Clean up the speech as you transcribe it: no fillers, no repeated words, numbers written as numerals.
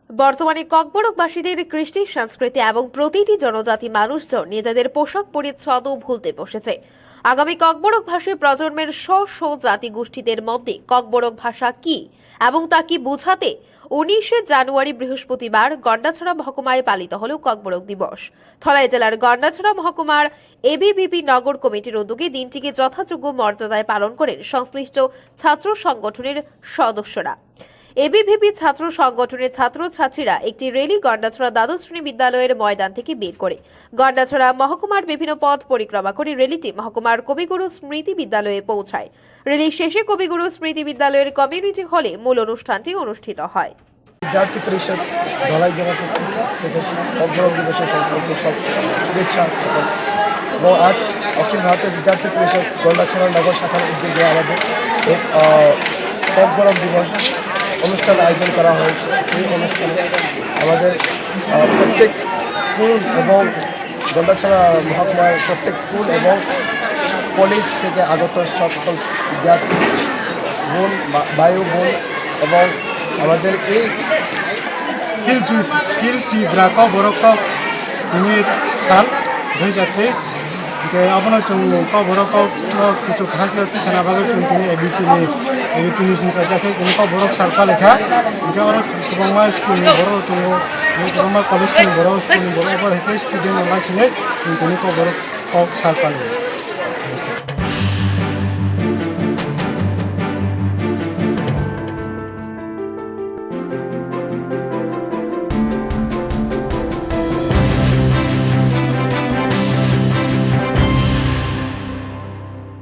বর্তমানে ককবরকবাসীদের কৃষ্টি সংস্কৃতি এবং প্রতিটি জনজাতি মানুষজন নিজেদের পোশাক পরিচ্ছদও ভুলতে বসেছে। আগামী ককবরক ভাষী প্রজন্মের স্ব জাতি গোষ্ঠীদের মধ্যে ককবরক ভাষা কি এবং তা কি বোঝাতে 19শে জানুয়ারি বৃহস্পতিবার গন্ডাছড়া মহকুমায় পালিত হল ককবরক দিবস। ধলাই জেলার গন্ডাছড়া মহকুমার এবিভিপি নগর কমিটির উদ্যোগে দিনটিকে যথাযোগ্য মর্যাদায় পালন করেন সংশ্লিষ্ট ছাত্র সংগঠনের সদস্যরা। এবিভিপি ছাত্র সংগঠনের ছাত্রছাত্রীরা একটি র্যালি গন্ডাছড়া দ্বাদশ শ্রেণী বিদ্যালয়ের ময়দান থেকে বের করে গন্ডাছড়া মহকুমার বিভিন্ন পথ পরিক্রমা করে র্যালিটি মহকুমার কবিগুরু স্মৃতি বিদ্যালয়ে পৌঁছায়। র্যালি শেষে কবিগুরু স্মৃতি বিদ্যালয়ের কমিউনিটি হলে মূল অনুষ্ঠানটি অনুষ্ঠিত হয়। विद्यार्थी परिषद धलाई जिला ककबरक दिवस संपर्क सब शुभेच्छा सकल और आज अखिल भारतीय विद्यार्थी परिषद गंडाछड़ा नगर शाखार उद्योगे एक ककबरक दिवस अनुष्ठान आयोजन करा अनुष्ठाने प्रत्येक स्कूल और गंडाछड़ा महकुमार प्रत्येक स्कूल और कलेज থেকে আগত সকল विद्यार्थी বোন ভাই বোন এবং আমাদের এই হিলচিব্রা ককবরক তিনি সাল 2023 के अपना चुन ककबरक কিছু খাস লাগতে সানাবাগে চুন তিনি एबीपी নিউজ যাকে ककबरक सारफा लेखा इनके और गोबां स्कुल नि बर दङ गोबां कलेज नि बर स्कुल नि बर स्टुडेन्ट लासिने चुन তিনি ककबरक सारफा